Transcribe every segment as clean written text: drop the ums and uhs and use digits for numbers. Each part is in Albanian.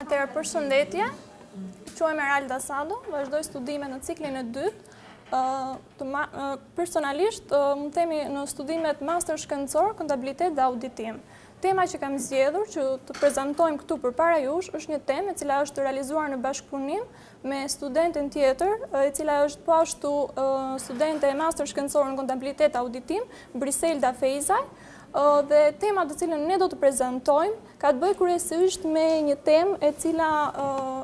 Atëherë, përshëndetje. Quhem Eralda Sado, vazhdoj studime në ciklin e dytë. Personalisht, më themi në studimet master shkencor, kontabilitet dhe auditim. Tema që kam zgjedhur që të prezantojmë këtu përpara jush është një temë e cila është realizuar në bashkëpunim me studenten tjetër, e cila është po ashtu studente e master shkencor në kontabilitet dhe auditim, Briselda Fejzaj. Dhe tema të cilën ne do të prezantojmë ka të bëjë kryesisht me një temë e cila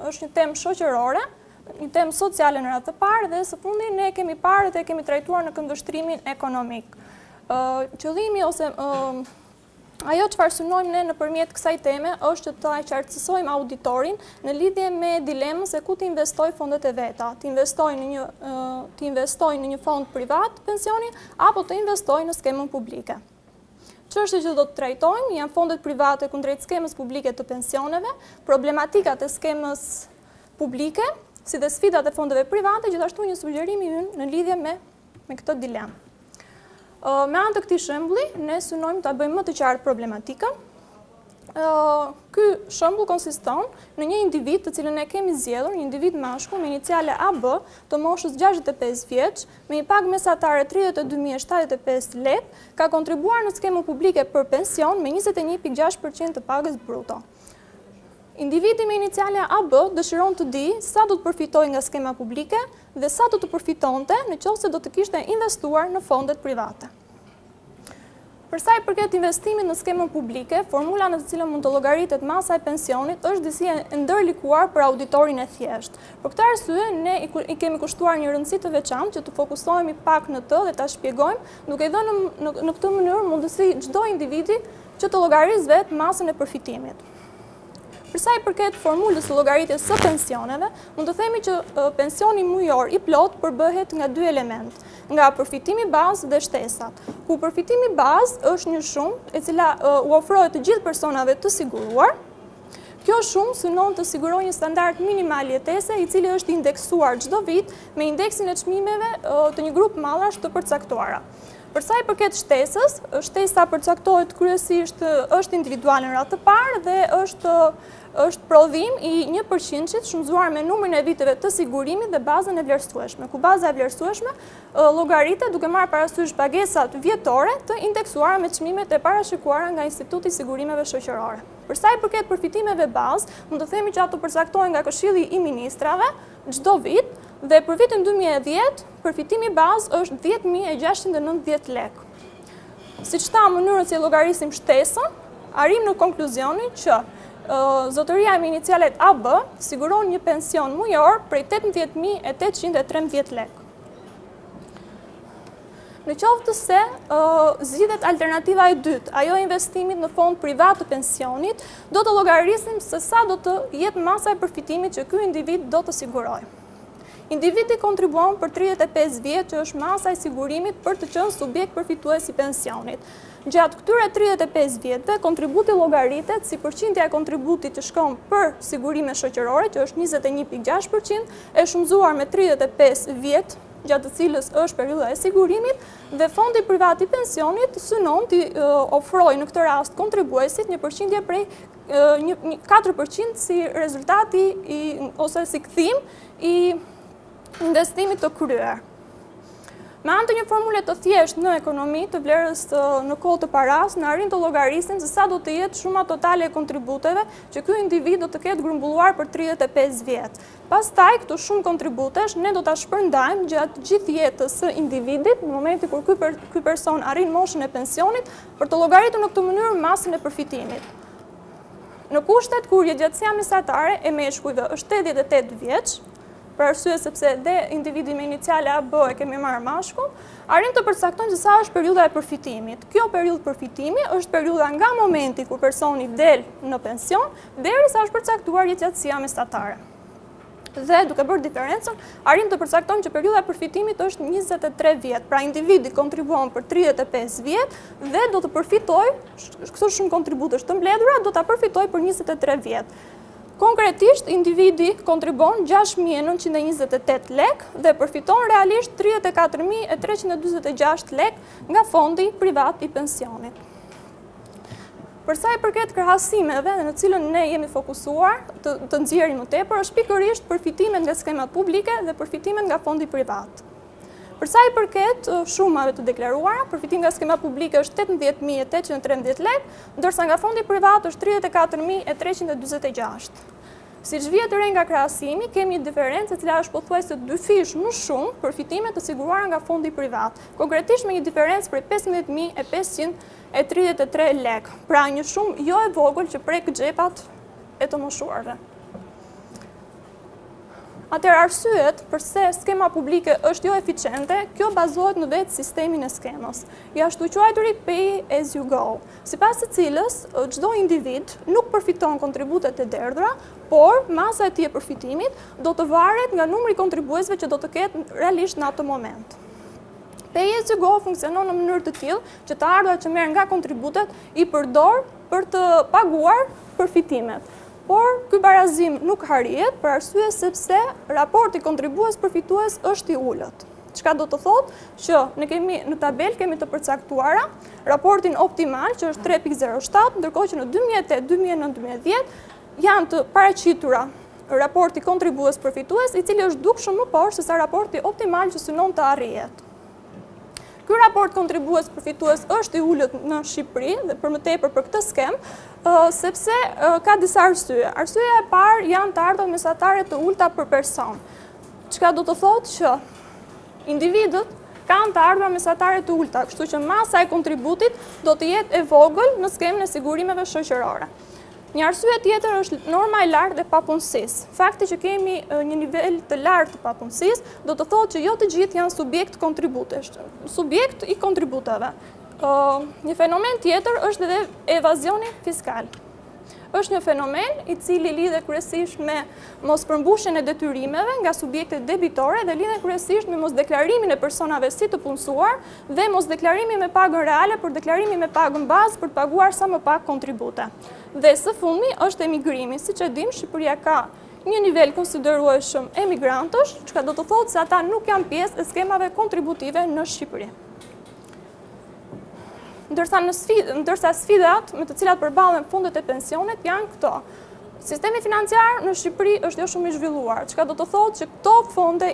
është një temë shoqërore, një temë sociale në radhë të parë dhe së fundi ne kemi parë dhe kemi trajtuar në këndvështrimin ekonomik. Qëllimi ose ajo çfarë synojmë ne nëpërmjet kësaj teme është që ta qartësojmë auditorin në lidhje me dilemën se ku të investoj fondet e veta, të investoj në një fond privat pensioni apo të investoj në skemën publike. Çështja që do të trajtojmë janë fondet private kundrejt skemës publike të pensioneve, problematikat e skemës publike, si dhe sfidat e fondeve private, gjithashtu një sugjerimi ynë në lidhje me këtë dilemë. Me anë të këtij shembulli, ne synojmë ta bëjmë më të qartë problematikën. Ky shembull konsiston në një individ të cilën e kemi zgjedhur, një individ mashkull me iniciale AB të moshës 65 vjeç, me një pagë mesatare 32.075 lekë, ka kontribuar në skemën publike për pension me 21.6% të pagës bruto. Individi me iniciale AB dëshiron të di sa do të përfitojë nga skema publike dhe sa do të përfitonte nëse do të kishte investuar në fondet private. Për sa i përket investimit në skemën publike, formula në të cilën mund të llogaritet masa e pensionit është disi e ndërlikuar për auditorin e thjeshtë. Për këtë arsye, ne i kemi kushtuar një rëndësi të veçantë që të fokusohemi pak në të dhe ta shpjegojmë, duke i dhënë në këtë mënyrë mundësi çdo individi që të llogarisë vetë masën e përfitimit. Për sa i përket formulës së llogaritjes së pensioneve, mund të themi që pensioni mujor i plot përbëhet nga dy elementë, nga përfitimi bazë dhe shtesat. Ku përfitimi bazë është një shumë e cila u ofrohet të gjithë personave të siguruar. Kjo shumë synon të sigurojë një standard minimal jetese i cili është indeksuar çdo vit me indeksin e çmimeve të një grup mallash të përcaktuara. Për sa i përket shtesës, shtesa përcaktohet kryesisht është individuale në radhë të parë dhe është prodhim i 1%-shit shumëzuar me numrin e viteve të sigurimit dhe bazën e vlerësueshme, ku baza e vlerësueshme llogaritet duke marrë parasysh pagesat vjetore të indeksuara me çmimet e parashikuara nga Instituti i Sigurimeve Shoqërore. Për sa i përket përfitimeve bazë, mund të themi që ato përcaktohen nga Këshilli i Ministrave çdo vit dhe për vitin 2010 përfitimi bazë është 10.690 lekë. Siç thamë, mënyrën si e llogarisim shtesën, arrim në konkluzionin që zotëria me inicialet AB siguron një pension mujor prej 18.813 lekë. Në qoftë se zgjidhet alternativa e dytë, ajo investimit në fond privat të pensionit, do të llogarisim se sa do të jetë masa e përfitimit që ky individ do të sigurojë. Individi kontribuon për 35 vjet që është masa e sigurimit për të qenë subjekt përfitues i pensionit. Gjatë këtyre 35 vjetëve, kontributi llogaritet si përqindja e kontributit që shkon për sigurime shoqërore, që është 21.6%, e shumëzuar me 35 vjet, gjatë të cilës është periudha e sigurimit, dhe fondi privat i pensionit synon të ofrojë në këtë rast kontribuesit një përqindje prej 4% si rezultati ose si kthim i investimit të kryer. Me anë të një formule të thjeshtë në ekonomi të vlerës në kohë të paras, në arrin të llogarisim se sa do të jetë shuma totale e kontributeve që ky individ do të ketë grumbulluar për 35 vjet. Pastaj këto shumë kontributesh ne do ta shpërndajmë gjatë gjithë jetës së individit në momentin kur ky person arrin moshën e pensionit për të llogaritur në këtë mënyrë masën e përfitimit. Në kushtet kur jetësia mesatare e meshkujve është 88 vjeç, për arsye sepse dhe individi me iniciale AB e kemi marrë mashkull, arrim të përcaktojmë se sa është periudha e përfitimit. Kjo periudhë përfitimi është periudha nga momenti kur personi del në pension derisa është përcaktuar jetësia mesatare. Dhe duke bërë diferencën, arrim të përcaktojmë që periudha e përfitimit është 23 vjet. Pra individi kontribuon për 35 vjet dhe do të përfitojë, këto shumë kontributesh të mbledhura, do ta përfitojë për 23 vjet. Konkretisht, individi kontribon 6.928 lekë dhe përfiton realisht 34.346 lekë nga fondi privat i pensionit. Për sa i përket krahasimeve në cilën ne jemi fokusuar të nxjerrim më tepër, është pikërisht përfitimet nga skemat publike dhe përfitimet nga fondi privat. Për sa i përket shumave të deklaruara, përfitimi nga skema publike është 18.813 lekë, ndërsa nga fondi privat është 34.346. Siç vjet re nga krahasimi, kemi një diferencë e cila është pothuajse 2 fish më shumë përfitime të siguruara nga fondi privat, konkretisht me një diferencë prej 15.533 lekë, pra një shumë jo e vogël që prek xhepat e të moshuarve. Atëherë arsyet përse skema publike është jo eficiente, kjo bazohet në vetë sistemin e skemës, jashtu quajturi pay as you go, sipas të cilës çdo individ nuk përfiton kontributet e derdhura, por masa e tij e përfitimit do të varet nga numri i kontribuesve që do të ketë realisht në atë moment. Pay as you go funksionon në mënyrë të tillë që të ardhurat që merren nga kontributet i përdor për të paguar përfitimet. Por ky barazim nuk harihet për arsye sepse raporti kontribues-përfitues është i ulët. Çka do të thotë që në tabel kemi të përcaktuara raportin optimal që është 3.07, ndërkohë që në 2008, 2009, 2010 janë të paraqitura raporti kontribues-përfitues, i cili është dukshëm më poshtë se sa raporti optimal që synon të arrihet. Ky raport kontribues-përfitues është i ulët në Shqipëri dhe për më tepër për këtë skem, sepse ka disa arsye. Arsyeja e parë janë të ardhurat mesatare të ulta për person. Çka do të thotë që individët kanë të ardhurat mesatare të ulta, kështu që masa e kontributit do të jetë e vogël në skemën e sigurimeve shoqërore. Një arsye tjetër është norma e lartë e papunësisë. Fakti që kemi një nivel të lartë të papunësisë do të thotë që jo të gjithë janë subjekt kontributesh, subjekt i kontributeve. Një fenomen tjetër është edhe evazioni fiskal. Është një fenomen i cili lidhet kryesisht me mospërmbushjen e detyrimeve nga subjektet debitore dhe lidhet kryesisht me mosdeklarimin e personave si të punësuar dhe mosdeklarimi me pagën reale për deklarimi me pagën bazë për të paguar sa më pak kontribute. Dhe së fundmi është emigrimi, siç e dim, Shqipëria ka një nivel konsiderueshëm emigrantësh, çka do të thotë se ata nuk janë pjesë e skemave kontributive në Shqipëri. Ndërsa sfidat me të cilat përballen fondet e pensionet janë këto. Sistemi financiar në Shqipëri është jo shumë i zhvilluar, çka do të thotë që këto fonde,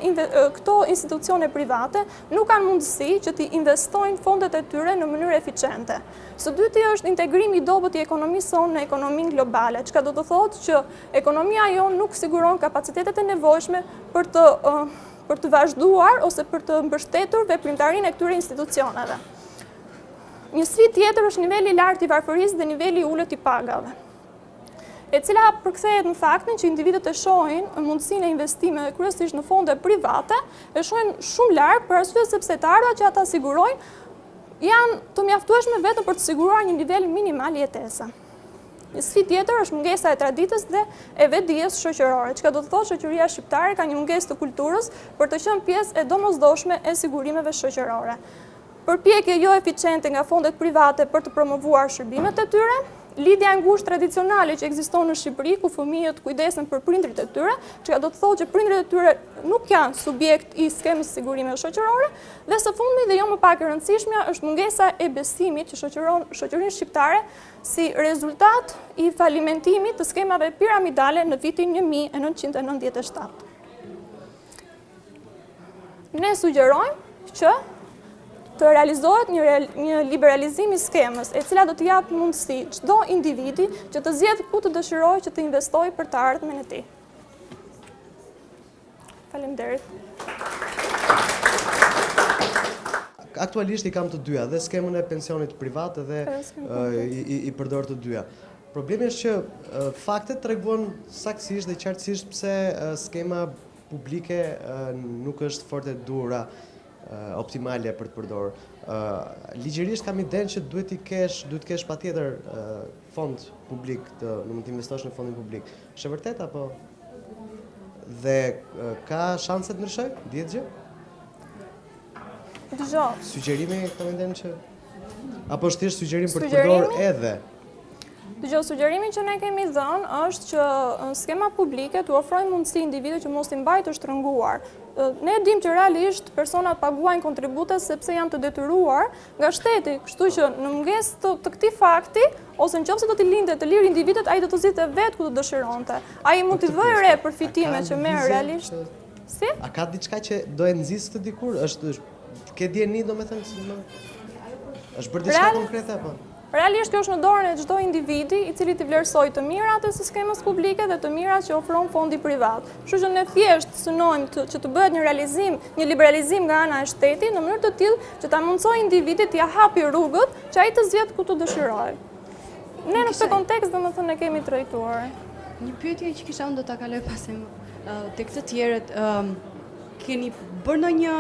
këto institucione private nuk kanë mundësi që të investojnë fondet e tyre në mënyrë eficiente. Së dyti është integrimi i dobët i ekonomisë sonë në ekonominë globale, çka do të thotë që ekonomia jonë nuk siguron kapacitetet e nevojshme për të vazhduar ose për të mbështetur veprimtarinë e këtyre institucioneve. Një sfidë tjetër është niveli i lartë i varfërisë dhe niveli i ulët i pagave, e cila përkthehet në faktin që individët e shohin mundësinë e investimeve kryesisht në fonde private, e shohin shumë larg për arsye sepse të ardhurat që ata sigurojnë janë të mjaftueshme vetëm për të siguruar një nivel minimal jetese. Një sfidë tjetër është mungesa e traditës dhe e vetdijes shoqërore, çka do të thotë shoqëria shqiptare ka një mungesë të kulturës për të qenë pjesë e domosdoshme e sigurimeve shoqërore. Përpjekje jo eficiente nga fondet private për të promovuar shërbimet e tyre, lidhja e ngushtë tradicionale që ekziston në Shqipëri, ku fëmijët kujdesen për prindrit e tyre, që do të thotë që prindrit e tyre nuk janë subjekt i skemës sigurimeve shoqërore, dhe së fundmi dhe jo më pak e rëndësishmja është mungesa e besimit që shoqëron shoqërinë shqiptare si rezultat i falimentimit të skemave piramidale në vitin 1997. Ne sugjerojmë që të realizohet një liberalizim i skemës, e cila do të japë mundësi çdo individi që të zgjedhë ku të dëshirojë që të investojë për të ardhmen e tij. Faleminderit. Aktualisht i kam të dyja, dhe skemën e pensionit privat dhe i përdor të dyja. Problemi është që faktet tregojnë saktësisht dhe qartësisht pse skema publike nuk është fort e duhura optimale për të përdorur. Ligjërisht kam idenë që duhet të kesh patjetër fond publik, do të investosh në fondin publik. Është e vërtetë apo? Dhe ka shanse të ndryshoj? Dihet gjë? Dëgjoj. Sugjerimi kam idenë që apo është thjesht sugjerim për të përdorur edhe? Dëgjoj, sugjerimin që ne kemi dhënë është që skema publike të ofrojnë mundësi individëve që mos i mbajnë të shtrënguar. Ne dim që realisht personat paguajnë kontribute sepse janë të detyruar nga shteti, kështu që në mungesë të këtij fakti, ose nëse do t'i lindte të lirë individët, ai do të zgjidhte vetë ku të dëshironte. Ai mund t'i vëjë re përfitime që merr realisht. Si? A ka diçka që do e nxjisë të dikur? Ke dieni, domethënë, është bërë diçka konkrete apo? Realisht kjo është në dorën e çdo individi i cili të vlerësojë të mirat e skemës publike dhe të mirat që ofron fondi privat. Kështu që ne thjesht synojmë që të bëhet një liberalizim nga ana e shtetit në mënyrë të tillë që ta mundsojë individit t'ia hapi rrugët që ai të zgjedhë ku të dëshirojë. Ne në këtë kontekst domethënë ne kemi trajtuar. Një pyetje që kisha unë do ta kaloj pas tek të tjerët, keni bërë ndonjë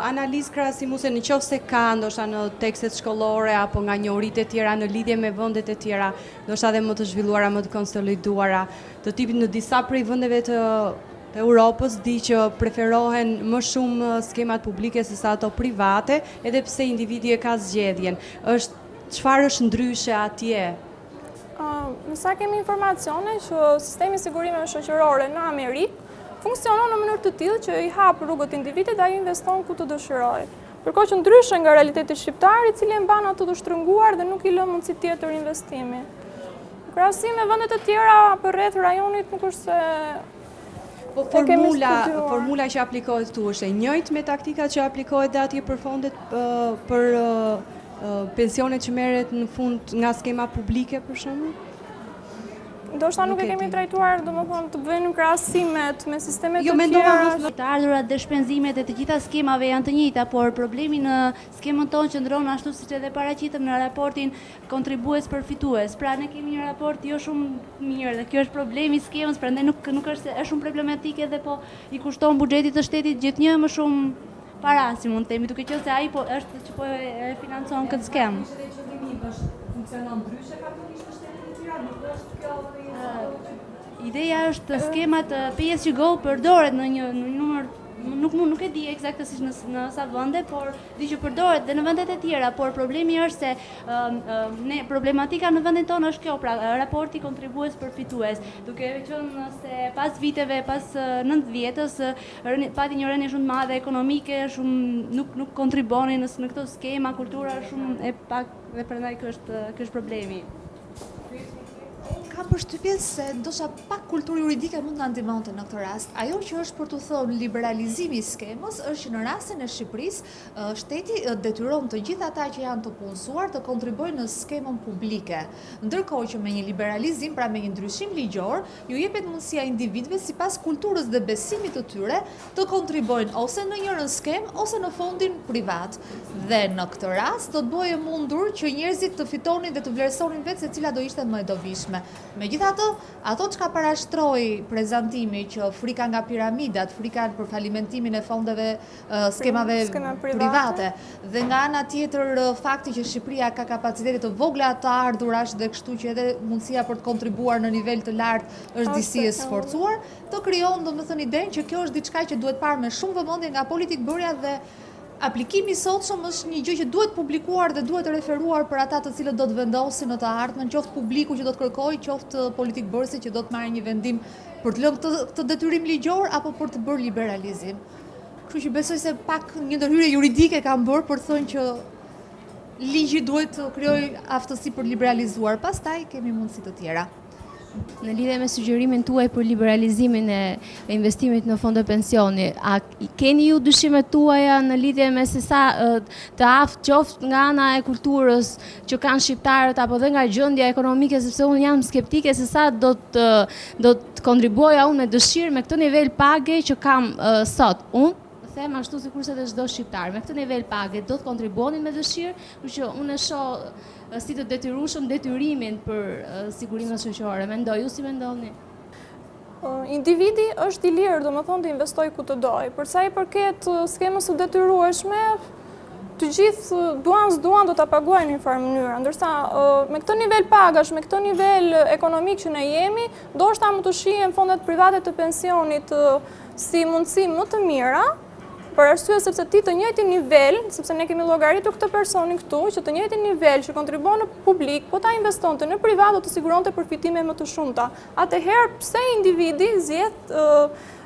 analizë krahasimuese nëse ka ndoshta në tekstet shkollore apo nga njohuritë e tjera në lidhje me vendet e tjera, ndoshta edhe më të zhvilluara, më të konsoliduara, të tipit në disa prej vendeve të Europës di që preferohen më shumë skemat publike se sa ato private, edhe pse individi e ka zgjedhjen. Çfarë është ndryshe atje? Sa kemi informacione që sistemi i sigurimeve shoqërore në Amerikë funksionon në mënyrë të tillë që i hap rrugët individit dhe ai investon ku të dëshirojë. Ndërkohë që ndryshe nga realiteti shqiptar, i cili e mban ato të shtrënguar dhe nuk i lë mundësi tjetër investimi. Në krahasim me vendet e tjera përreth rajonit nuk është se formula që aplikohet këtu është e njëjtë me taktikat që aplikohet dhe atje për fondet për pensionet që merret në fund nga skema publike për shembull? Ndoshta nuk e kemi trajtuar, domethënë të bëjmë krahasimet me sistemet të tjera. Të ardhurat dhe shpenzimet e të gjitha skemave janë të njëjta, por problemi në skemën tonë qëndron ashtu siç edhe paraqitëm në raportin kontribues përfitues. Pra ne kemi një raport jo shumë mirë dhe kjo është problemi i skemës, prandaj nuk është shumë problematike dhe po i kushton buxhetit të shtetit gjithnjë më shumë para, si mund të themi, duke qenë se ai po është që po e financon këtë skemë. Funksionon ndryshe faktikisht në shtetet e tjera, nuk është kjo ideja është skemat pay-as-you-go përdoret në një numër, nuk e di eksaktësisht në sa vende, por di që përdoret dhe në vendet e tjera, por problemi është se problematika në vendin tonë është kjo, pra raporti kontribues përfitues, duke qenë se pas viteve, pas 9 vjetës, pati një rënje shumë të madhe ekonomike, shumë nuk kontribonin në këto skema, kultura shumë e pak dhe prandaj ky është problemi. Kam përshtypjen se ndoshta pak kulturë juridike mund na ndihmonte në këtë rast. Ajo që është për të thënë liberalizimi i skemës është që në rastin e Shqipërisë, shteti detyron të gjithë ata që janë të punësuar të kontribuojnë në skemën publike. Ndërkohë që me një liberalizim, pra me një ndryshim ligjor, ju jepet mundësia individëve sipas kulturës dhe besimit të tyre të kontribuojnë ose në njërin skemë ose në fondin privat. Dhe në këtë rast do të bëhej mundur që njerëzit të fitonin dhe të vlerësonin vetë se cila do ishte më e dobishme. Megjithatë, ato çka parashtroi prezantimi që frika nga piramidat, frika për falimentimin e fondeve, skemave private, dhe nga ana tjetër fakti që Shqipëria ka kapacitete të vogla të ardhurash dhe kështu që edhe mundësia për të kontribuar në nivel të lartë është disi e sforcuar, të krijon domethënë idenë që kjo është diçka që duhet parë me shumë vëmendje nga politikbërja dhe aplikimi i sotshëm është një gjë që duhet publikuar dhe duhet referuar për ata të cilët do të vendosin në të ardhmen, qoftë publiku që do të kërkojë, qoftë politikbërësit që do të marrin një vendim për të lënë këtë detyrim ligjor apo për të bërë liberalizim. Kështu që besoj se pak një ndërhyrje juridike kam bërë për të thënë që ligji duhet të krijojë aftësi për liberalizuar, pastaj kemi mundësi të tjera. Në lidhje me sugjerimin tuaj për liberalizimin e investimit në fonde pensioni, a keni ju dyshimet tuaja në lidhje me se sa të aftë qoftë nga ana e kulturës që kanë shqiptarët apo dhe nga gjendja ekonomike, sepse unë jam skeptike se sa do të kontribuoja unë me dëshirë me këtë nivel page që kam sot. Unë them ashtu sikurse edhe çdo shqiptar, me këtë nivel page do të kontribuonin me dëshirë, kështu që unë e shoh si të detyrueshëm detyrimin për sigurinë shoqërore. Mendoj, ju si mendoni? Individi është i lirë, domethënë të investojë ku të dojë. Për sa i përket skemës së detyrueshme, të gjithë duan do ta paguajnë në një farë mënyrë, ndërsa me këtë nivel pagash, me këtë nivel ekonomik që ne jemi, ndoshta mund të shihen fondet private të pensionit si mundësi më të mira për arsye sepse ti të njëjtin nivel, sepse ne kemi llogaritur këtë personin këtu, që të njëjtin nivel që kontribuon në publik, po ta investonte në privat do të siguronte përfitime më të shumta. Atëherë pse individi zgjedh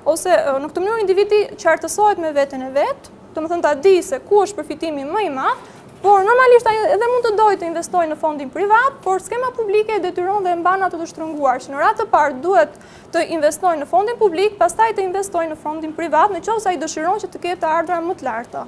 ose në këtë mënyrë individi qartësohet me veten e vet, domethënë ta di se ku është përfitimi më i madh. Por normalisht ai edhe mund të dojë të investojë në fondin privat, por skema publike e detyron dhe e mban atë të shtrënguar, që në radhë të parë duhet të investojë në fondin publik, pastaj të investojë në fondin privat, nëse ai dëshiron që të ketë të ardhurat më të larta.